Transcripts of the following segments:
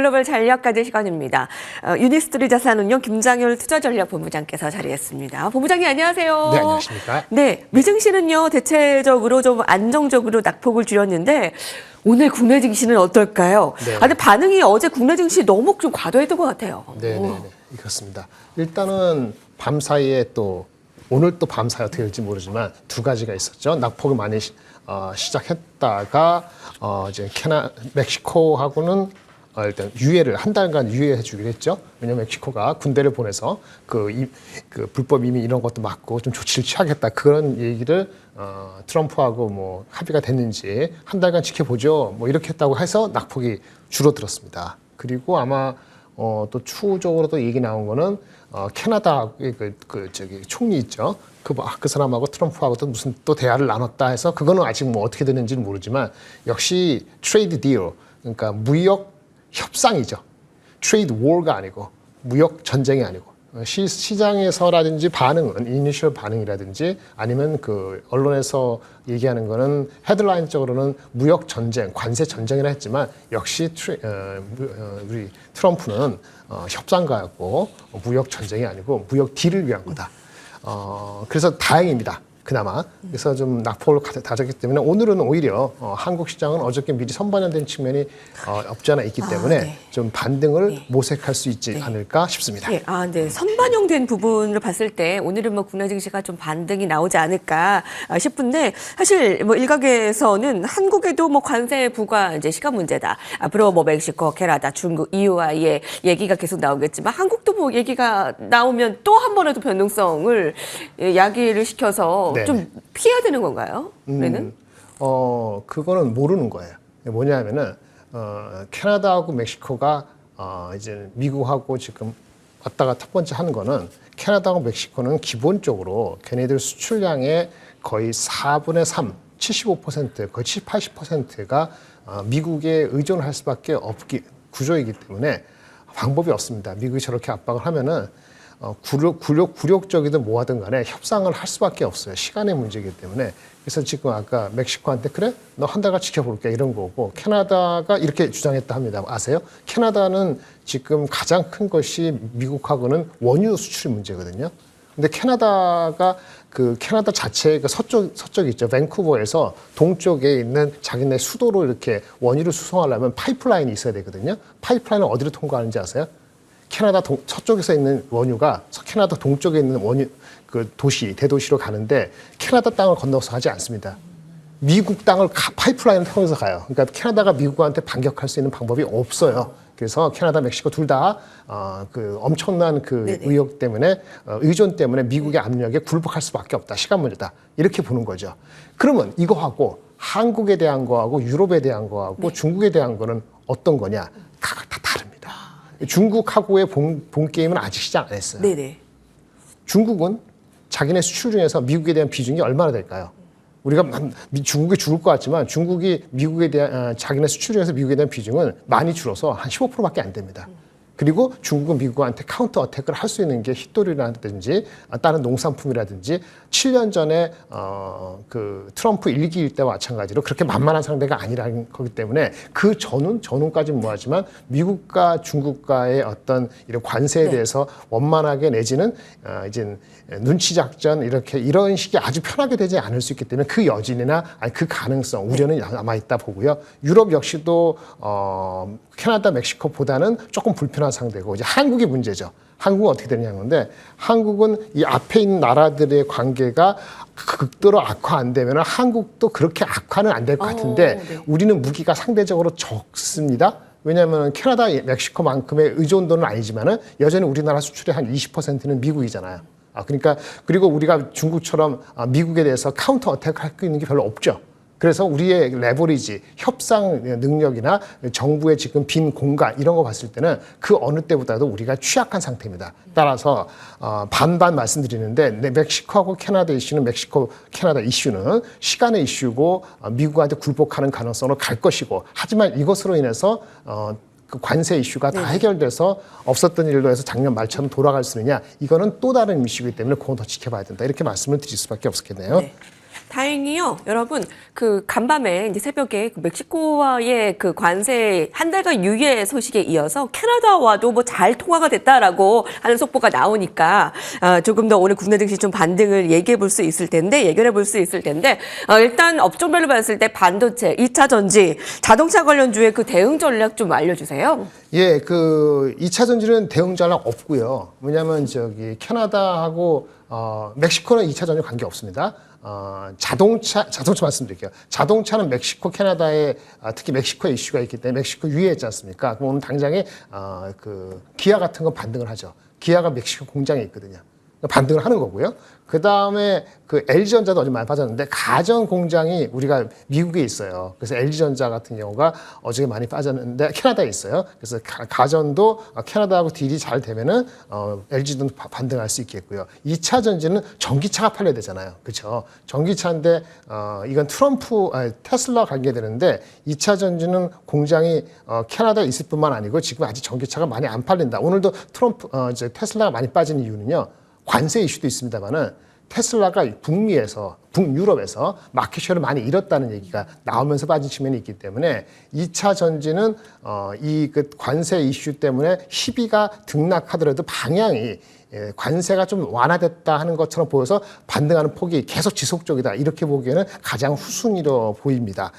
글로벌 전략가들 시간입니다. 유니스트리 자산운용 김장열 투자전략본부장께서 자리했습니다. 본부장님 안녕하세요. 네, 안녕하십니까. 네, 미증시는요 대체적으로 좀 안정적으로 낙폭을 줄였는데 오늘 국내 증시는 어떨까요? 네. 근데 반응이 어제 국내 증시 너무 좀 과도했던 것 같아요. 네, 그렇습니다. 일단은 밤 사이에 또 오늘 또 밤 사이 어떻게 될지 모르지만 두 가지가 있었죠. 낙폭이 많이 시작했다가 이제 멕시코하고는 일단 유예를 한 달간 유예해 주기로 했죠. 왜냐하면 멕시코가 군대를 보내서 그 불법 이민 이런 것도 막고 좀 조치를 취하겠다 그런 얘기를 트럼프하고 뭐 합의가 됐는지 한 달간 지켜보죠. 뭐 이렇게 했다고 해서 낙폭이 줄어들었습니다. 그리고 아마 또 추후적으로도 얘기 나온 거는 캐나다 저기 총리 있죠. 그 사람하고 트럼프하고도 무슨 또 대화를 나눴다 해서 그거는 아직 뭐 어떻게 되는지는 모르지만 역시 트레이드 딜 그러니까 무역 협상이죠. 트레이드 워가 아니고 무역 전쟁이 아니고 시장에서라든지 반응은 이니셜 반응이라든지 아니면 그 언론에서 얘기하는 거는 헤드라인적으로는 무역 전쟁, 관세 전쟁이라 했지만 역시 우리 트럼프는 협상가였고 무역 전쟁이 아니고 무역 딜을 위한 거다. 그래서 다행입니다. 그나마. 그래서 좀 낙폭을 다졌기 때문에 오늘은 오히려 한국 시장은 어저께 미리 선반영된 측면이 없지 않아 있기 때문에 네. 좀 반등을 모색할 수 있지 않을까 싶습니다. 네, 네. 선반영된 부분을 봤을 때 오늘은 뭐 국내 증시가 좀 반등이 나오지 않을까 싶은데 사실 뭐 일각에서는 한국에도 뭐 관세 부과 이제 시간 문제다. 앞으로 뭐 멕시코, 캐나다, 중국, EU와의 얘기가 계속 나오겠지만 한국도 뭐 얘기가 나오면 또 한 번의 또 변동성을 야기를 시켜서 네. 좀 피해야 되는 건가요? 올해는? 그거는 모르는 거예요. 뭐냐면은 캐나다하고 멕시코가 이제 미국하고 지금 왔다가 첫 번째 하는 거는 캐나다하고 멕시코는 기본적으로 걔네들 수출량의 거의 4분의 3, 75% 거의 70, 80%가 미국에 의존할 수밖에 없기 구조이기 때문에 방법이 없습니다. 미국이 저렇게 압박을 하면은 굴욕적이든 뭐하든 간에 협상을 할 수밖에 없어요. 시간의 문제이기 때문에. 그래서 지금 아까 멕시코한테 그래? 너 한 달간 지켜볼게 이런 거고 캐나다가 이렇게 주장했다 합니다. 아세요? 캐나다는 지금 가장 큰 것이 미국하고는 원유 수출 문제거든요. 근데 캐나다가 캐나다 자체의 서쪽이 있죠. 밴쿠버에서 동쪽에 있는 자기네 수도로 이렇게 원유를 수송하려면 파이프라인이 있어야 되거든요. 파이프라인은 어디로 통과하는지 아세요? 캐나다 서쪽에서 있는 원유가 캐나다 동쪽에 있는 원유 대도시로 가는데 캐나다 땅을 건너서 가지 않습니다. 미국 땅을 파이프라인을 통해서 가요. 그러니까 캐나다가 미국한테 반격할 수 있는 방법이 없어요. 그래서 캐나다, 멕시코 둘 다 엄청난 의혹 때문에 의존 때문에 미국의 압력에 굴복할 수밖에 없다. 시간 문제다. 이렇게 보는 거죠. 그러면 이거하고 한국에 대한 거하고 유럽에 대한 거하고 중국에 대한 거는 어떤 거냐? 각각 다 다릅니다. 중국하고의 본 게임은 아직 시작 안 했어요. 네네. 중국은 자기네 수출 중에서 미국에 대한 비중이 얼마나 될까요? 우리가 중국이 죽을 것 같지만 중국이 미국에 대한 자기네 수출 중에서 미국에 대한 비중은 많이 줄어서 한 15%밖에 안 됩니다. 그리고 중국은 미국한테 카운터 어택을 할 수 있는 게 흰돌이라든지 다른 농산품이라든지 7년 전에 트럼프 1기 때와 마찬가지로 그렇게 만만한 상대가 아니라는 거기 때문에 그 전후까지는 뭐하지만 미국과 중국과의 어떤 이런 관세에 대해서 원만하게 내지는 이제 눈치 작전 이런 식이 아주 편하게 되지 않을 수 있기 때문에 그 여진이나 그 가능성 우려는 남아 있다 보고요. 유럽 역시도 캐나다, 멕시코보다는 조금 불편한 상대고 이제 한국이 문제죠. 한국은 어떻게 되느냐는 건데 한국은 이 앞에 있는 나라들의 관계가 극도로 악화 안 되면 한국도 그렇게 악화는 안 될 것 같은데 우리는 무기가 상대적으로 적습니다. 왜냐하면 캐나다, 멕시코만큼의 의존도는 아니지만은 여전히 우리나라 수출의 한 20%는 미국이잖아요. 그러니까 그리고 우리가 중국처럼 미국에 대해서 카운터 어택 할 수 있는 게 별로 없죠. 그래서 우리의 레버리지, 협상 능력이나 정부의 지금 빈 공간 이런 거 봤을 때는 그 어느 때보다도 우리가 취약한 상태입니다. 따라서 반반 말씀드리는데 멕시코하고 캐나다 이슈는 멕시코, 캐나다 이슈는 시간의 이슈고 미국한테 굴복하는 가능성으로 갈 것이고 하지만 이것으로 인해서 그 관세 이슈가 다 해결돼서 없었던 일로 해서 작년 말처럼 돌아갈 수 있느냐 이거는 또 다른 이슈이기 때문에 그건 더 지켜봐야 된다 이렇게 말씀을 드릴 수밖에 없겠네요. 네. 다행히요, 여러분, 그 간밤에 이제 새벽에 그 멕시코와의 그 관세 한 달간 유예 소식에 이어서 캐나다와도 뭐 잘 통화가 됐다라고 하는 속보가 나오니까 조금 더 오늘 국내 증시 좀 반등을 얘기해 볼 수 있을 텐데, 예견해 볼 수 있을 텐데, 일단 업종별로 봤을 때 반도체, 2차 전지, 자동차 관련주의 그 대응 전략 좀 알려주세요. 예, 그 2차 전지는 대응 전략 없고요. 왜냐하면 저기 캐나다하고 멕시코는 2차 전지 관계 없습니다. 자동차 말씀드릴게요. 자동차는 멕시코, 캐나다에 특히 멕시코에 이슈가 있기 때문에 멕시코 유예했지 않습니까? 그럼 오늘 당장에 그 기아 같은 건 반등을 하죠. 기아가 멕시코 공장에 있거든요. 반등을 하는 거고요. 그 다음에 그 LG전자도 어제 많이 빠졌는데 가전 공장이 우리가 미국에 있어요. 그래서 LG전자 같은 경우가 어저께 많이 빠졌는데 캐나다에 있어요. 그래서 가전도 캐나다하고 딜이 잘 되면은 LG도 반등할 수 있겠고요. 2차 전지는 전기차가 팔려야 되잖아요. 그렇죠? 전기차인데 이건 테슬라 관계되는데 2차 전지는 공장이 캐나다에 있을 뿐만 아니고 지금 아직 전기차가 많이 안 팔린다. 오늘도 테슬라가 많이 빠진 이유는요. 관세 이슈도 있습니다만은 테슬라가 북유럽에서 마켓쉐어를 많이 잃었다는 얘기가 나오면서 빠진 측면이 있기 때문에 2차 전지는 이 그 관세 이슈 때문에 희비가 등락하더라도 방향이 관세가 좀 완화됐다 하는 것처럼 보여서 반등하는 폭이 계속 지속적이다. 이렇게 보기에는 가장 후순위로 보입니다.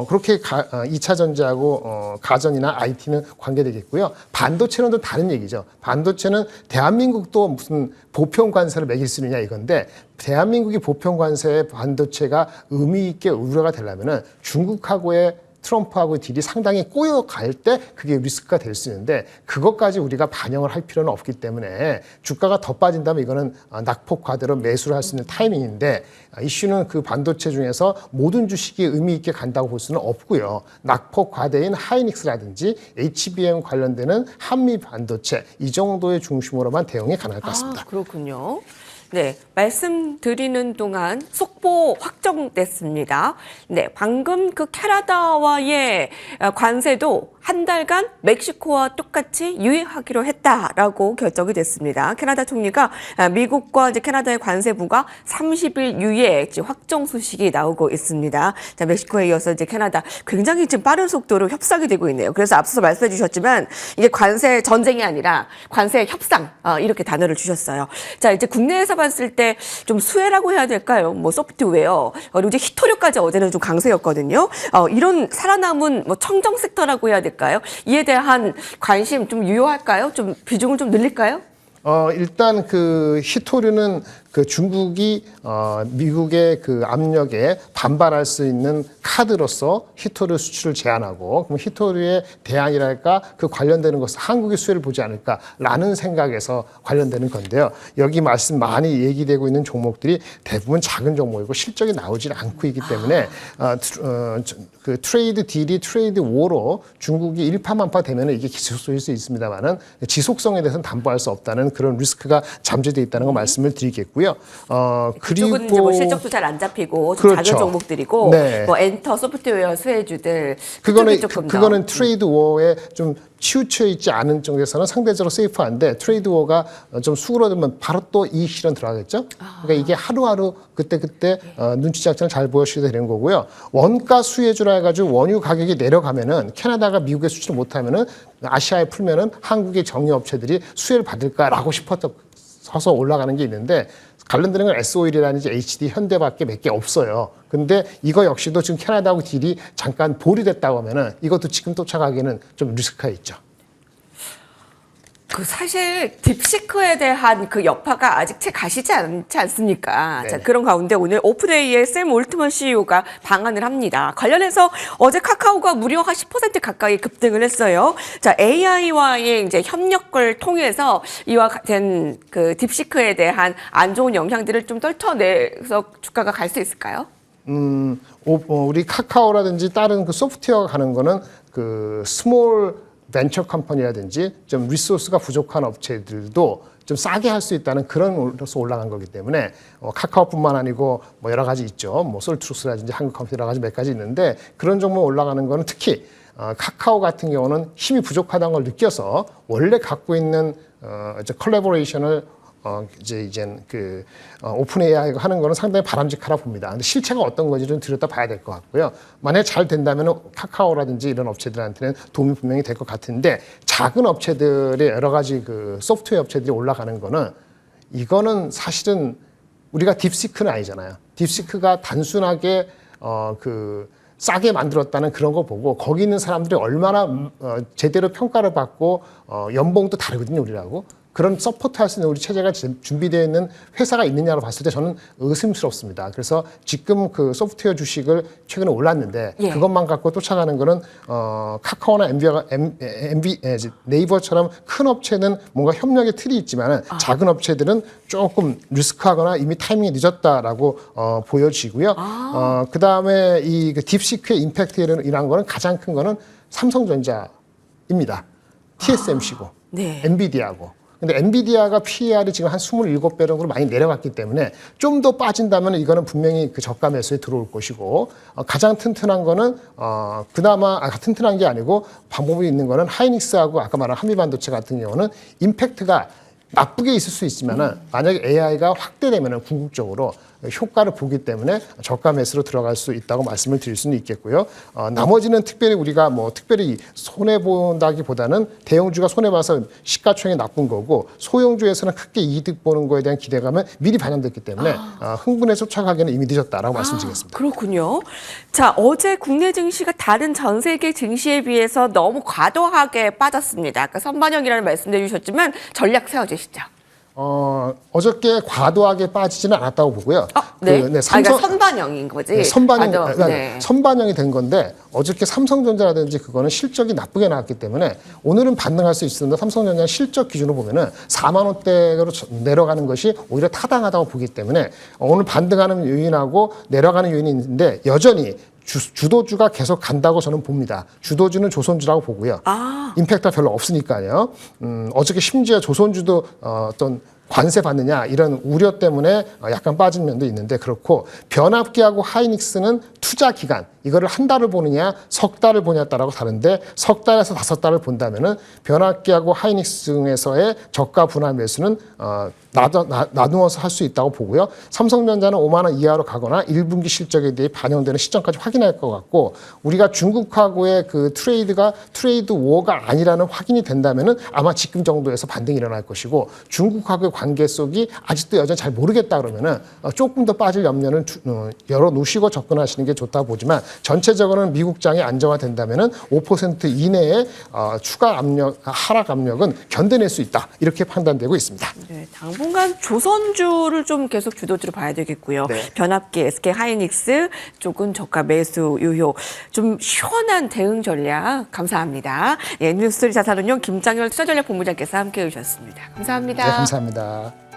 그렇게 2차 전지하고 가전이나 IT는 관계되겠고요. 반도체는 또 다른 얘기죠. 반도체는 대한민국도 무슨 보편 관세를 매길 수 있느냐 이건데 대한민국이 보편 관세에 반도체가 의미 있게 우려가 되려면은 중국하고의 트럼프하고 딜이 상당히 꼬여갈 때 그게 리스크가 될 수 있는데 그것까지 우리가 반영을 할 필요는 없기 때문에 주가가 더 빠진다면 이거는 낙폭 과대로 매수를 할 수 있는 타이밍인데 이슈는 그 반도체 중에서 모든 주식이 의미 있게 간다고 볼 수는 없고요. 낙폭 과대인 하이닉스라든지 HBM 관련되는 한미 반도체 이 정도의 중심으로만 대응이 가능할 것 같습니다. 그렇군요. 네, 말씀드리는 동안 속보 확정됐습니다. 네, 방금 그 캐나다와의 관세도 한 달간 멕시코와 똑같이 유예하기로 했다라고 결정이 됐습니다. 캐나다 총리가 미국과 이제 캐나다의 관세부가 30일 유예 확정 소식이 나오고 있습니다. 자, 멕시코에 이어서 이제 캐나다 굉장히 지금 빠른 속도로 협상이 되고 있네요. 그래서 앞서서 말씀해 주셨지만 이게 관세 전쟁이 아니라 관세 협상 이렇게 단어를 주셨어요. 자, 이제 국내에서 봤을 때 좀 수혜라고 해야 될까요? 뭐 소프트웨어 그리고 이제 히토류까지 어제는 좀 강세였거든요. 이런 살아남은 뭐 청정 섹터라고 해야 될까요? 이에 대한 관심 좀 유효할까요? 좀 비중을 좀 늘릴까요? 일단 그 히토류는 그 중국이 미국의 그 압력에 반발할 수 있는 카드로서 히토류 수출을 제한하고 그럼 히토류의 대안이랄까 그 관련되는 것은 한국의 수혜를 보지 않을까라는 생각에서 관련되는 건데요. 여기 말씀 많이 얘기되고 있는 종목들이 대부분 작은 종목이고 실적이 나오질 않고 있기 때문에 그 트레이드 딜이 트레이드 워로 중국이 일파만파 되면 이게 지속될 수 있습니다만은 지속성에 대해서는 담보할 수 없다는 그런 리스크가 잠재되어 있다는 거 말씀을 드리겠고요. 그쪽은 이제 뭐 실적도 잘 안 잡히고 좀 그렇죠. 작은 종목들이고 네. 뭐 엔터 소프트웨어 수혜주들 그거는 트레이드 워에 좀 치우쳐 있지 않은 쪽에서는 상대적으로 세이프한데 트레이드 워가 좀 수그러들면 바로 또 이 실현 들어가겠죠. 그러니까 이게 하루하루 그때 눈치 작전을 잘 보여주셔야 되는 거고요. 원가 수혜주라 해가지고 원유 가격이 내려가면은 캐나다가 미국에 수출을 못하면은 아시아에 풀면은 한국의 정유업체들이 수혜를 받을까라고 싶어서 올라가는 게 있는데. 관련되는 건 S-오일이라든지 HD, 현대밖에 몇 개 없어요. 근데 이거 역시도 지금 캐나다하고 딜이 잠깐 보류됐다고 하면은 이것도 지금 쫓아가기에는 좀 리스크가 있죠. 그 사실 딥시크에 대한 그 여파가 아직 채 가시지 않지 않습니까? 자, 그런 가운데 오늘 오픈AI의 샘 올트먼 CEO가 방한을 합니다. 관련해서 어제 카카오가 무려 한 10% 가까이 급등을 했어요. 자, AI와의 이제 협력을 통해서 이와 같은 그 딥시크에 대한 안 좋은 영향들을 좀 떨쳐내서 주가가 갈 수 있을까요? 우리 카카오라든지 다른 그 소프트웨어가 가는 거는 그 스몰 벤처 컴퍼니라든지 좀 리소스가 부족한 업체들도 좀 싸게 할 수 있다는 그런 로서 올라간 거기 때문에 카카오뿐만 아니고 뭐 여러 가지 있죠. 뭐 솔트루스라든지 한국컴퓨터 여러 가지 몇 가지 있는데 그런 종목 올라가는 거는 특히 카카오 같은 경우는 힘이 부족하다는 걸 느껴서 원래 갖고 있는 컬래버레이션을 이젠 오픈 AI가 하는 거는 상당히 바람직하다 봅니다. 근데 실체가 어떤 건지 좀 들여다봐야 될 것 같고요. 만약에 잘 된다면 카카오라든지 이런 업체들한테는 도움이 분명히 될 것 같은데 작은 업체들의 여러 가지 소프트웨어 업체들이 올라가는 거는 이거는 사실은 우리가 딥시크는 아니잖아요. 딥시크가 단순하게 싸게 만들었다는 그런 거 보고 거기 있는 사람들이 얼마나 제대로 평가를 받고 연봉도 다르거든요, 우리라고. 그런 서포트할 수 있는 우리 체제가 준비되어 있는 회사가 있느냐로 봤을 때 저는 의심스럽습니다. 그래서 지금 소프트웨어 주식을 최근에 올랐는데 예. 그것만 갖고 쫓아가는 거는 카카오나 네이버처럼 큰 업체는 뭔가 협력의 틀이 있지만 작은 업체들은 조금 리스크하거나 이미 타이밍이 늦었다라고 보여지고요. 그다음에 이 딥시크의 임팩트라는 거는 가장 큰 거는 삼성전자입니다. TSMC고 네. 엔비디아고. 근데 엔비디아가 PER이 지금 한 27배 정도로 많이 내려갔기 때문에 좀 더 빠진다면 이거는 분명히 저가 매수에 들어올 것이고 가장 튼튼한 거는 그나마 튼튼한 게 아니고 방법이 있는 거는 하이닉스하고 아까 말한 한미반도체 같은 경우는 임팩트가 나쁘게 있을 수 있지만은 만약에 AI가 확대되면은 궁극적으로 효과를 보기 때문에 저가 매수로 들어갈 수 있다고 말씀을 드릴 수는 있겠고요. 나머지는 특별히 우리가 특별히 손해 본다기보다는 대형주가 손해 봐서 시가총액이 나쁜 거고 소형주에서는 크게 이득 보는 거에 대한 기대감은 미리 반영됐기 때문에 흥분에 쫓아가기는 이미 늦었다라고 말씀드리겠습니다. 그렇군요. 자, 어제 국내 증시가 다른 전 세계 증시에 비해서 너무 과도하게 빠졌습니다. 아까 선반영이라는 말씀해 주셨지만 전략 세워주시죠. 어저께 과도하게 빠지지는 않았다고 보고요. 네. 그러니까 선반영인 거지. 네, 선반영이 된 건데 어저께 삼성전자라든지 그거는 실적이 나쁘게 나왔기 때문에 오늘은 반등할 수 있었는데 삼성전자 실적 기준으로 보면은 4만 원대로 내려가는 것이 오히려 타당하다고 보기 때문에 오늘 반등하는 요인하고 내려가는 요인이 있는데 여전히 주도주가 계속 간다고 저는 봅니다. 주도주는 조선주라고 보고요. 임팩트가 별로 없으니까요. 어저께 심지어 조선주도 어떤 관세 받느냐 이런 우려 때문에 약간 빠진 면도 있는데 그렇고 변압기하고 하이닉스는 투자 기간 이거를 한 달을 보느냐 석 달을 보냐에 따라 다른데 석 달에서 5달을 본다면은 변압기하고 하이닉스 중에서의 저가 분할 매수는 나누어서 할 수 있다고 보고요. 삼성전자는 5만 원 이하로 가거나 1분기 실적에 대해 반영되는 시점까지 확인할 것 같고 우리가 중국하고의 트레이드 워가 아니라는 확인이 된다면은 아마 지금 정도에서 반등이 일어날 것이고 중국하고의 관계 속이 아직도 여전히 잘 모르겠다 그러면은 조금 더 빠질 염려는 열어놓으시고 접근하시는 게 좋다고 보지만 전체적으로는 미국장이 안정화된다면은 5% 이내의 추가 하락 압력은 견뎌낼 수 있다 이렇게 판단되고 있습니다. 네, 당분간 조선주를 좀 계속 주도주로 봐야 되겠고요. 네. 변압기, SK 하이닉스 쪽은 저가 매수 유효. 좀 시원한 대응 전략 감사합니다. 예, 뉴스토리 자산운용 김장열 투자전략본부장께서 함께해 주셨습니다. 감사합니다. 네, 감사합니다.